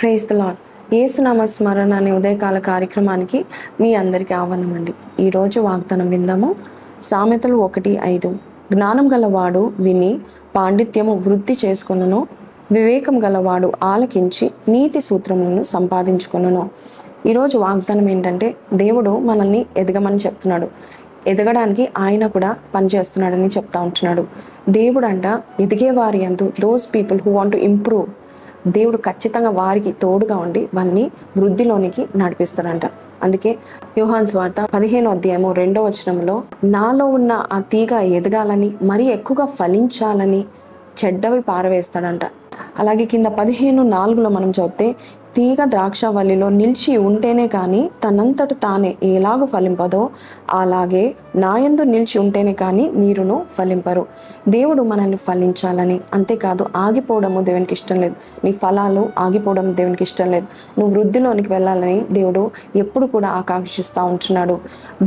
Praise the lord. యేసునామ స్మరణ అనే ఉదయకాల కార్యక్రమానికి మీ అందరికీ ఆహ్వానం అండి. ఈరోజు వాగ్దానం విందాము. సామెతలు 1:5. జ్ఞానం గలవాడు విని పాండిత్యము వృద్ధి చేసుకొనును, వివేకం గలవాడు ఆలకించి నీతి సూత్రములను సంపాదించుకొనును. ఈరోజు వాగ్దానం ఏంటంటే, దేవుడు మనల్ని ఎదగమని చెప్తున్నాడు. ఎదగడానికి ఆయన కూడా పనిచేస్తున్నాడని చెప్తా ఉంటున్నాడు. దేవుడు అంట ఎదిగేవారి యందు those people who want to improve, దేవుడు ఖచ్చితంగా వారికి తోడుగా ఉండి వారిని వృద్ధిలోనికి నడిపిస్తాడంట. అందుకే యోహాను సువార్త 15:2 నాలో ఉన్న ఆ తీగ ఎదగాలని, మరీ ఎక్కువగా ఫలించాలని చెడ్డవి పారవేస్తాడంట. అలాగే కింద 15:4 మనం చదివితే, తీగ ద్రాక్షవల్లిలో నిలిచి ఉంటేనే కానీ తనంతట తానే ఎలాగూ ఫలింపదో, అలాగే నాయందు నిలిచి ఉంటేనే కానీ మీరును ఫలింపరు. దేవుడు మనల్ని ఫలించాలని, అంతేకాదు ఆగిపోవడము దేవునికి ఇష్టం లేదు. నీ ఫలాలు ఆగిపోవడం దేవునికి ఇష్టం లేదు. నువ్వు వృద్ధిలోనికి వెళ్ళాలని దేవుడు ఎప్పుడు కూడా ఆకాంక్షిస్తూ ఉంటున్నాడు.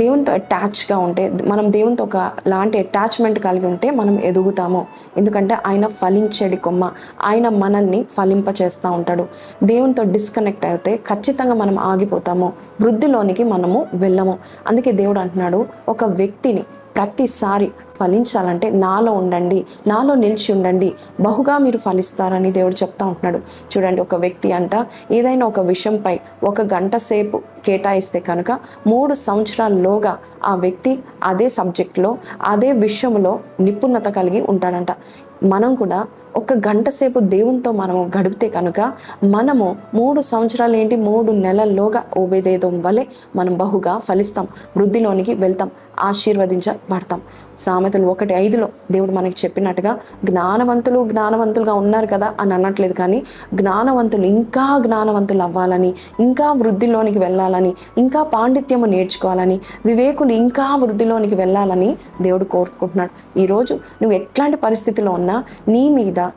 దేవునితో అటాచ్గా ఉంటే, మనం దేవునితో ఒక లాంటి అటాచ్మెంట్ కలిగి ఉంటే మనం ఎదుగుతాము. ఎందుకంటే ఆయన ఫలించేడి కొమ్మ, ఆయన మనల్ని ఫలింప చేస్తూ ఉంటాడు. దేవునితో డిస్కనెక్ట్ అయితే ఖచ్చితంగా మనం ఆగిపోతాము, వృద్ధిలోనికి మనము వెళ్ళము. అందుకే దేవుడు అంటున్నాడు, ఒక వ్యక్తిని ప్రతిసారి ఫలించాలంటే నాలో ఉండండి, నాలో నిలిచి ఉండండి, బహుగా మీరు ఫలిస్తారని దేవుడు చెప్తా ఉంటున్నాడు. చూడండి, ఒక వ్యక్తి అంట ఏదైనా ఒక విషయంపై 1 గంట సేపు కేటాయిస్తే కనుక 3 సంవత్సరాల్లోగా ఆ వ్యక్తి అదే సబ్జెక్ట్లో, అదే విషయంలో నిపుణత కలిగి ఉంటాడంట. మనం కూడా 1 గంట సేపు దేవునితో మనము గడిపితే కనుక మనము 3 సంవత్సరాలు ఏంటి 3 నెలల్లోగా ఓబేదేదోం వలె మనం బహుగా ఫలిస్తాం, వృద్ధిలోనికి వెళ్తాం, ఆశీర్వదించబడతాం. సామెతలు 1:5 దేవుడు మనకి చెప్పినట్టుగా జ్ఞానవంతులుగా ఉన్నారు కదా అని అనట్లేదు, కానీ జ్ఞానవంతులు ఇంకా జ్ఞానవంతులు అవ్వాలని, ఇంకా వృద్ధిలోనికి వెళ్ళాలని, ఇంకా పాండిత్యము నేర్చుకోవాలని, వివేకులు ఇంకా వృద్ధిలోనికి వెళ్ళాలని దేవుడు కోరుకుంటున్నాడు. ఈరోజు నువ్వు ఎట్లాంటి పరిస్థితిలో ఉన్నా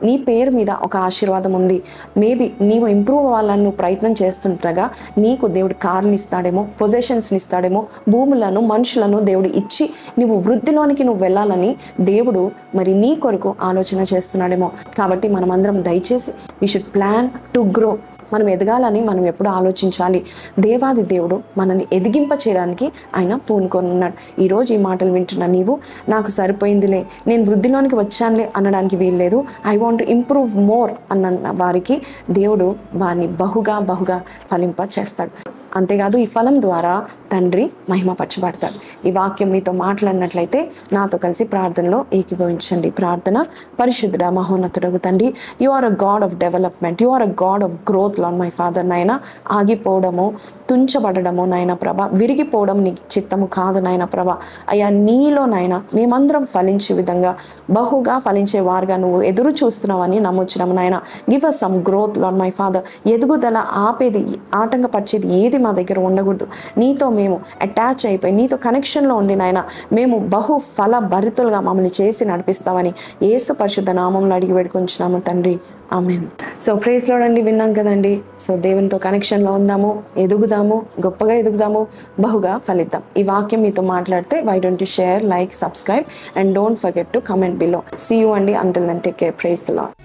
నీ పేరు మీద ఒక ఆశీర్వాదం ఉంది. మేబీ నీవు ఇంప్రూవ్ అవ్వాలని నువ్వు ప్రయత్నం చేస్తుండగా నీకు దేవుడు కార్లు ఇస్తాడేమో, పొజిషన్స్ని ఇస్తాడేమో, భూములను మనుషులను దేవుడు ఇచ్చి నువ్వు వృద్ధిలోనికి నువ్వు వెళ్ళాలని దేవుడు మరి నీ కొరకు ఆలోచన చేస్తున్నాడేమో. కాబట్టి మనమందరం దయచేసి we should plan to grow. మనం ఎదగాలని మనం ఎప్పుడు ఆలోచించాలి. దేవాది దేవుడు మనల్ని ఎదిగింప చేయడానికి ఆయన పూనుకొని ఉన్నాడు. ఈరోజు ఈ మాటలు వింటున్న నీవు, నాకు సరిపోయిందిలే, నేను వృద్ధిలోనికి వచ్చానులే అనడానికి వీల్లేదు. I want to improve more అన్న వారికి దేవుడు వారిని బహుగా ఫలింప చేస్తాడు. అంతేకాదు ఈ ఫలం ద్వారా తండ్రి మహిమపరచబడతాడు. ఈ వాక్యం మీతో మాట్లాడినట్లయితే నాతో కలిసి ప్రార్థనలో ఏకీభవించండి. ప్రార్థన. పరిశుద్ధుడా మహోన్నతుడగు తండ్రి, you are a god of development, you are a god of growth Lord my father. నాయన, ఆగిపోవడము, తుంచబడము నాయన ప్రభ, విరిగిపోవడం నీ చిత్తము కాదు నాయన ప్రభ. అయ్యా, నీలో నాయన మేమందరం ఫలించే విధంగా బహుగా ఫలించే వారుగా నువ్వు ఎదురు చూస్తున్నావని నమ్ముచున్నాము నాయన. Give us some growth Lord my father. ఎదుగుదల ఆపేది, ఆటంకపరిచేది ఏది మా దగ్గర ఉండకూడదు. నీతో మేము అటాచ్ అయిపోయి నీతో కనెక్షన్లో ఉండి నాయన మేము బహు ఫల భరితులుగా మమ్మల్ని చేసి నడిపిస్తామని యేసు పరిశుద్ధ నామంలో అడిగి వేడుకొంచున్నాము తండ్రి. ఆమేన్. సో ప్రైజ్ లార్డ్ అండి, విన్నాం కదండి. సో దేవునితో కనెక్షన్లో ఉందాము, ఎదుగుదాము, గొప్పగా ఎదుగుదాము, బహుగా ఫలిద్దాం. ఈ వాక్యం మీతో మాట్లాడితే why don't you share, like, subscribe and don't forget to comment below. See you అండి. Until then take care. Praise the lord.